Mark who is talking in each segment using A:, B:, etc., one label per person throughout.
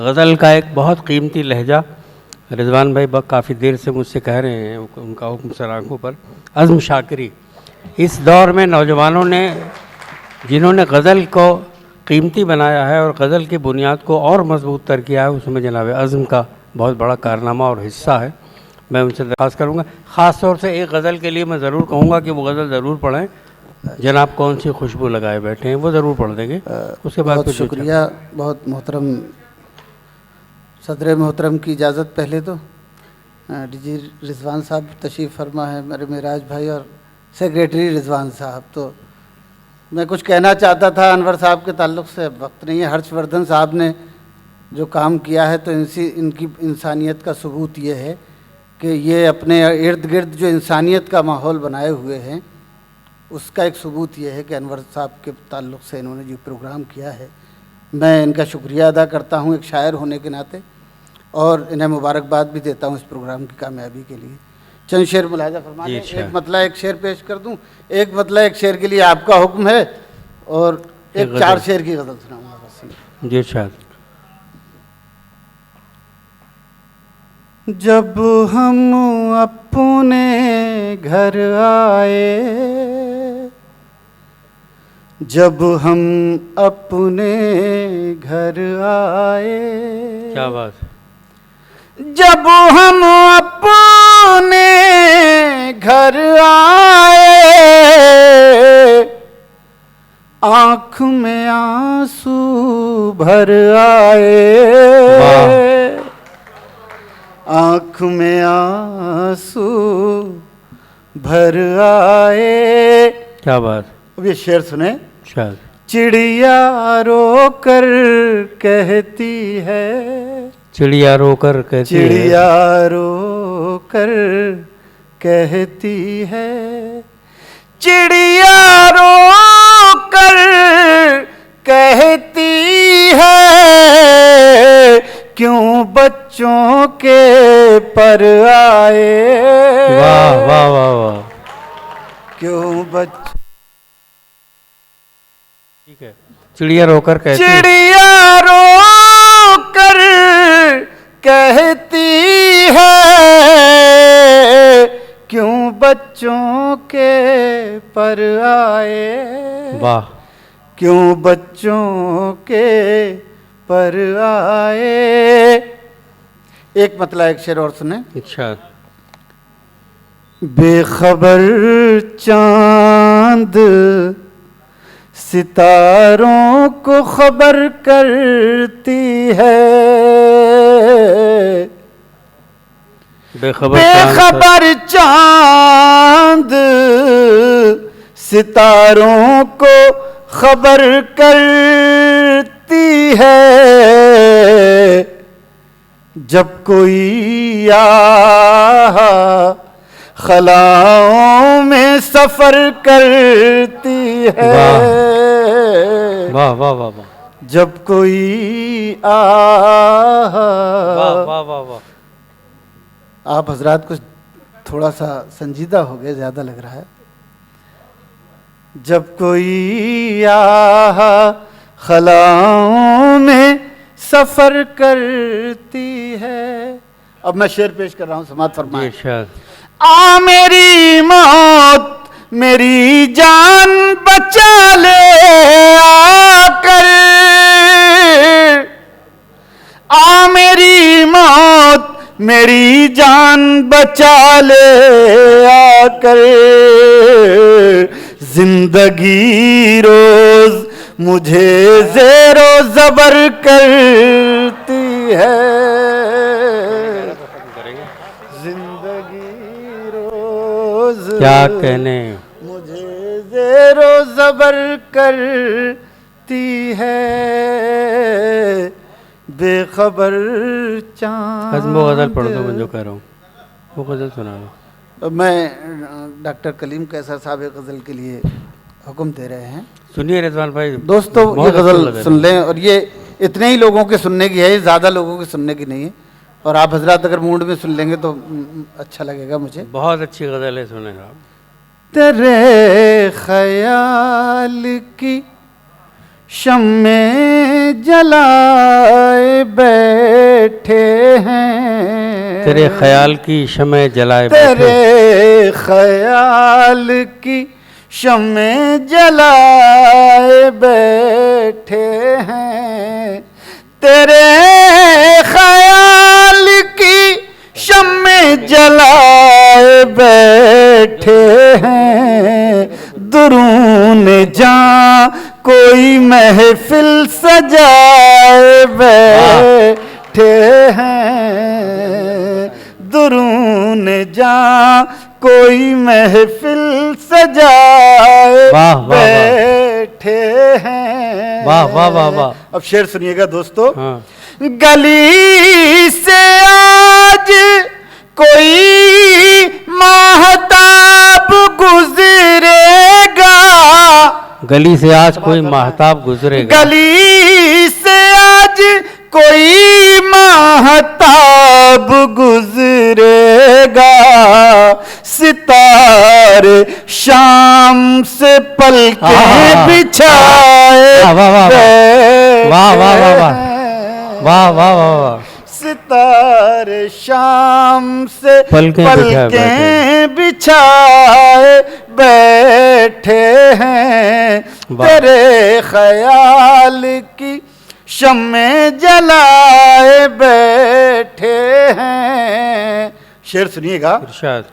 A: गज़ल का एक बहुत कीमती लहजा रिजवान भाई काफ़ी देर से मुझसे कह रहे हैं, उनका हुक्म सर आँखों पर, अज़्म शाकिरी। इस दौर में नौजवानों ने जिन्होंने गज़ल को कीमती बनाया है और गज़ल की बुनियाद को और मजबूत तर किया है, उसमें जनाब अज़्म का बहुत बड़ा कारनामा और हिस्सा है। मैं उनसे दरख्वास्त करूँगा, ख़ास तौर से एक गज़ल के लिए मैं ज़रूर कहूँगा कि वो गज़ल ज़रूर पढ़ें। जनाब कौन सी खुशबू लगाए बैठे हैं, वो ज़रूर पढ़ देंगे। उसके बाद
B: बहुत शुक्रिया, बहुत मोहतरम सदर मोहतरम की इजाज़त। पहले तो डीजी रिजवान साहब तशरीफ़ फरमा है, मेरे मेराज भाई और सेक्रेटरी रिजवान साहब। तो मैं कुछ कहना चाहता था अनवर साहब के ताल्लुक़ से, वक्त नहीं है। हर्षवर्धन साहब ने जो काम किया है तो इनकी इंसानियत का सबूत ये है कि ये अपने इर्द गिर्द जो इंसानियत का माहौल बनाए हुए हैं, उसका एक सबूत ये है कि अनवर साहब के ताल्लुक़ से इन्होंने जो प्रोग्राम किया है, मैं इनका शुक्रिया अदा करता हूँ एक शायर होने के नाते, और इन्हें मुबारकबाद भी देता हूँ इस प्रोग्राम की कामयाबी के लिए। चंद शेर मुलाहिज़ा फरमा लें। एक मतला एक शेर पेश कर दूँ, एक मतला एक शेर के लिए आपका हुक्म है, और एक 4 शेर की गज़ल सुनाऊँगा बस।
A: जी शायद।
B: जब हम अपने घर आए, जब हम अपने घर आए,
A: क्या बात।
B: जब हम अपने घर आए, आँख में आंसू भर आए, आँख में आंसू भर आए।
A: क्या बात।
B: अब ये शेर सुने।
A: शायद।
B: चिड़िया रो कर कहती है,
A: चिड़िया रो कर कहती है,
B: चिड़िया रो कर कहती है, चिड़िया रो कर कहती है, क्यों बच्चों के पर आए।
A: वाह वाह वाह वाह।
B: क्यों बच्चों,
A: ठीक है। चिड़िया रोकर कहती है,
B: चिड़िया रो कर कहती है, क्यों बच्चों के पर आए।
A: वाह।
B: क्यों बच्चों के पर आए। एक मतला एक शेर और सुने।
A: अच्छा।
B: बेखबर चांद सितारों को खबर करती है, बेखबर चांद सितारों को खबर करती है, जब कोई खलाओं में सफर करती है।
A: वाह वाह वाह वाह।
B: जब कोई
A: वाह वाह वाह वाह।
B: आप हजरात कुछ थोड़ा सा संजीदा हो गए, ज़्यादा लग रहा है। जब कोई खलाओं में सफ़र करती है। अब मैं शेर पेश कर रहा हूँ, समात फरमाएं। आ मेरी मौत मेरी जान बचा ले आकर, आ मेरी मौत मेरी जान बचा ले आकर, जिंदगी रोज मुझे ज़ेरो ज़बर करती है, जिंदगी रोज
A: क्या कहने
B: मुझे ज़ेरो ज़बर करती है, बेखबर चांद।
A: वो गज़ल पढ़ दो, मैं जो कह रहा हूँ वो गज़ल सुना दो।
B: मैं डॉक्टर कलीम कैसर साहब एक गज़ल के लिए हुक्म दे रहे हैं।
A: सुनिए रिजवान भाई।
B: दोस्तों ये गज़ल सुन लें, और ये इतने ही लोगों के सुनने की है, ज़्यादा लोगों के सुनने की नहीं है, और आप हजरात अगर मूड में सुन लेंगे तो अच्छा लगेगा मुझे।
A: बहुत अच्छी गज़ल है, सुनेगा आप।
B: तेरे ख्याल की शम्मे में जलाए बैठे हैं,
A: तेरे ख्याल की शम्ह जलाए बैठे,
B: तेरे ख्याल की शम्ह जलाए बैठे हैं, तेरे ख्याल की शम्ह जलाए बैठे हैं, दुरून जहाँ कोई महफिल सजाए बैठे हैं, दुरून जहाँ कोई महफिल सजाए
A: वाह, वाह, वाह।
B: बैठे हैं।
A: वाह वाह वाह वाह।
B: अब शेर सुनिएगा दोस्तों।
A: हाँ।
B: गली से आज कोई महताब गुजरेगा,
A: गली से आज कोई महताब गुजरेगा,
B: गली से आज कोई महताब गुजरेगा, सितारे शाम से पलकें बिछाए
A: वाह, वाह, वाह,
B: बैठे
A: वाह, वाह, वाह, वाह।
B: हैं।
A: वाह वाह वाह वाह।
B: सितारे शाम से
A: पलकें
B: पलकें बिछाए बैठे हैं,
A: वाह।
B: तेरे ख्याल की शम्में जलाए बैठे हैं। शेर सुनिएगा।
A: इरशाद।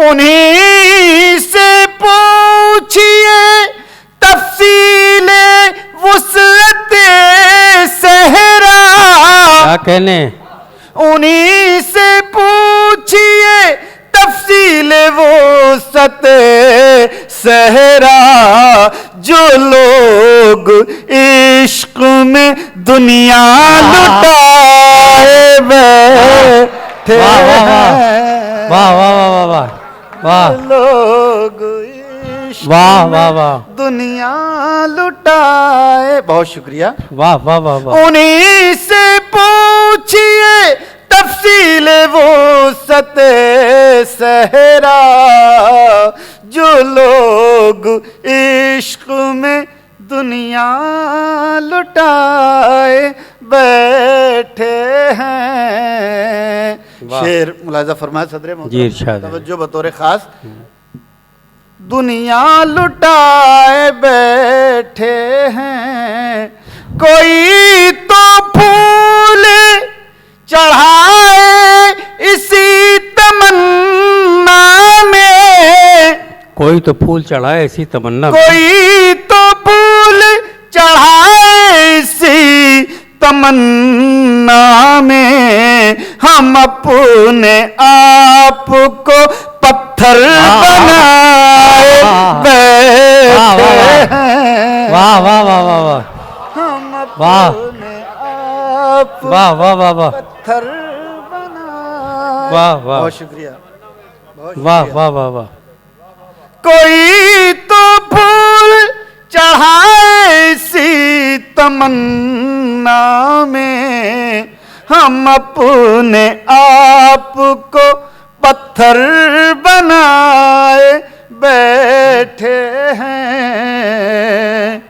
B: उन्हीं से पूछिए तफसीले वुसअते सहरा,
A: क्या कहने,
B: उन्हीं से पूछिए तफसील वुसअते सहरा, जो लोग इश्क में दुनिया लुटाए बैठे
A: वाह, वाह, वाह।
B: हैं,
A: वाह वाह वाह वाह वाह वाह
B: लोग इश्क
A: वाह वाह
B: में
A: वाह
B: दुनिया लुटाए। बहुत शुक्रिया।
A: वाह वाह वाह वाह।
B: उन्हीं से पूछिए तफसील वुसअते सहरा, जो लोग इश्क में दुनिया लुटाए बैठे हैं।
A: वाह।
B: शेर मुलाजा फरमाए सदरे मोहतरम।
A: जी, इरशाद है।
B: तवज्जो बतौर खास। दुनिया लुटाए बैठे हैं, कोई तो फूल चढ़ाए इसी तमन्ना में,
A: कोई तो फूल चढ़ाए इसी तमन्ना में,
B: कोई तो फूल चढ़ाए इसी तमन्ना में, हम अपने आप को पत्थर बनाए बैठे हैं।
A: वाह वाह वाह वाह वाह
B: हम
A: वाह।
B: अपने आप
A: वाह वाह वाह वाह
B: पत्थर बनाए।
A: वाह, वाह।
B: बहुत शुक्रिया, बहुत
A: वाह
B: शुक्रिया।
A: वाह वाह वाह।
B: कोई तो फूल चढ़ाए इसी तमन्ना में, हम अपने आप को पत्थर बनाए बैठे हैं।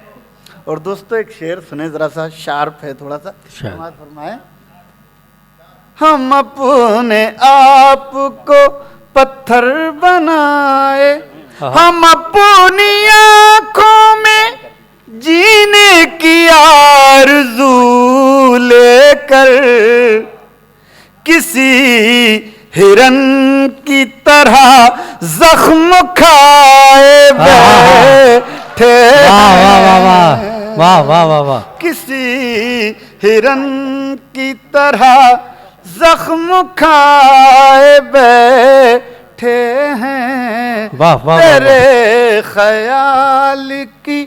B: और दोस्तों एक शेर सुने, जरा सा शार्प है थोड़ा सा,
A: शार्प।
B: समाज फरमाए। हम अपने आप को पत्थर बनाए, हम अपनी आँखों में जीने की आरज़ू लेकर, किसी हिरन की तरह जख्म खाए बैठे
A: वाह वाह वाह
B: हैं।
A: वाह वाह वाह वाह।
B: किसी हिरन की तरह जख्म खाए बैठे हैं,
A: वाह वाह वाह।
B: तेरे ख्याल की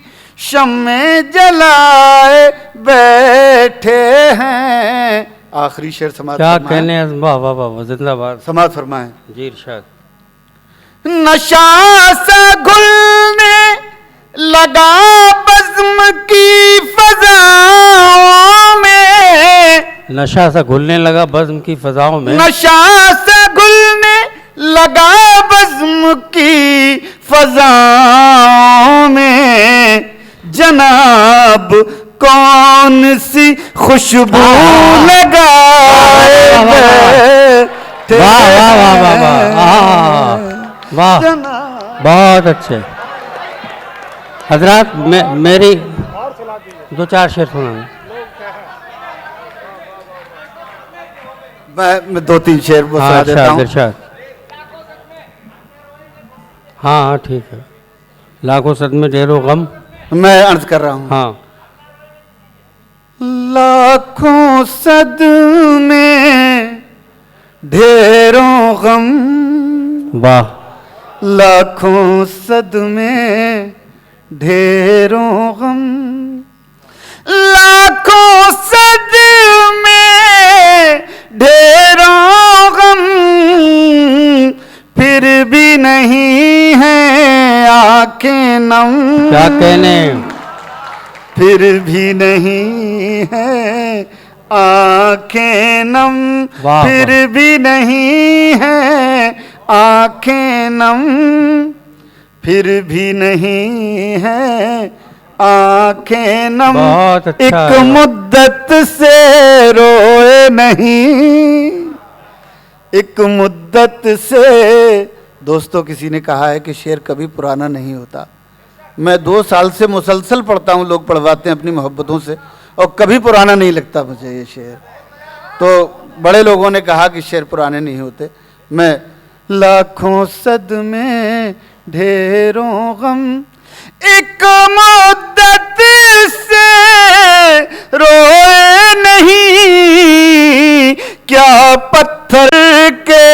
B: शम्में जलाए बैठे हैं। आखिरी शेर समाज
A: क्या
B: फरमाएं।
A: कहने, वाह वाह वाह, जिंदाबाद।
B: समाज फरमाएं।
A: जी इरशाद।
B: नशा सा घुलने लगा बज़्म की फज़ाओं में,
A: नशा सा घुलने लगा बज़्म की फजाओं में,
B: नशा सा घुलने लगा बज़्म की फज़ाओं में, जनाब कौन कौन सी खुशबू लगाए बैठे
A: वाह वाह वाह वाह वाह वाह,
B: जनाब।
A: बहुत अच्छे। हजरात मेरी दो चार शेर सुनाना।
B: मैं दो तीन शेर वो सुना देता हूँ।
A: इरशाद। हाँ हाँ ठीक है। लाखों सदमे ढेरों गम।
B: मैं अर्ज कर रहा हूँ।
A: हाँ।
B: लाखों सदमे ढेरों गम,
A: वाह।
B: लाखों सदमे ढेरों गम, लाखों सदमे ढेरों गम, फिर भी नहीं है आंखें नम।
A: क्या कहने।
B: फिर भी नहीं है आंखें नम,
A: वाह,
B: फिर
A: वाह।
B: भी नहीं है आंखें नम, फिर भी नहीं है आंखें नम।
A: बहुत अच्छा
B: एक
A: है।
B: मुद्दत से रोए नहीं, एक मुद्दत से। दोस्तों, किसी ने कहा है कि शेर कभी पुराना नहीं होता। मैं 2 साल से मुसलसल पढ़ता हूँ, लोग पढ़वाते हैं अपनी मोहब्बतों से, और कभी पुराना नहीं लगता मुझे ये शेर। तो बड़े लोगों ने कहा कि शेर पुराने नहीं होते। मैं लाखों सदमे ढेरों गम, एक मुद्दत से रोए नहीं, क्या पत्थर के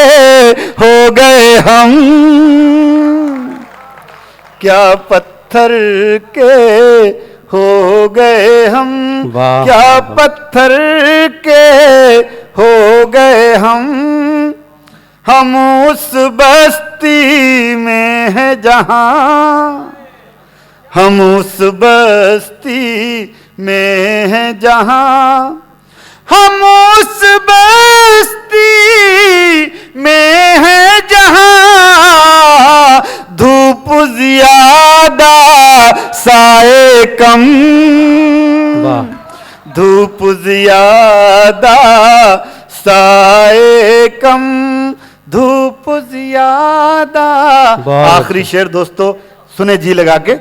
B: हो गए हम, क्या पत्थर के हो गए हम,
A: वाह,
B: क्या
A: वाह।
B: पत्थर के हो गए हम उस बस्ती में है जहां, हम उस बस्ती में है जहां, हम उस बस्ती में है जहां, धूप ज्यादा साए कम,
A: वाह।
B: धूप ज्यादा साए कम, धूप ज्यादा।
A: बहुत
B: आखिरी शेर दोस्तों सुने जी लगा के।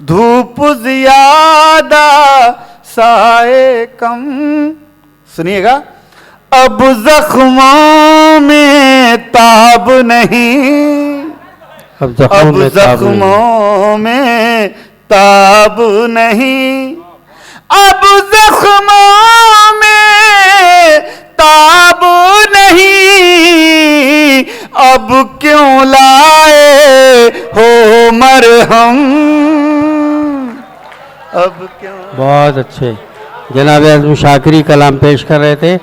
B: धूप ज्यादा साए कम, सुनिएगा। अब जख्मों में ताब नहीं,
A: अब
B: अब
A: जख्मों
B: जख्मों में ताब नहीं, अब जख्मों में ताब नहीं, अब क्यों लाए हो मरहम, अब क्यों।
A: बहुत अच्छे। जनाब आज़म शाकिरी कलाम पेश कर रहे थे।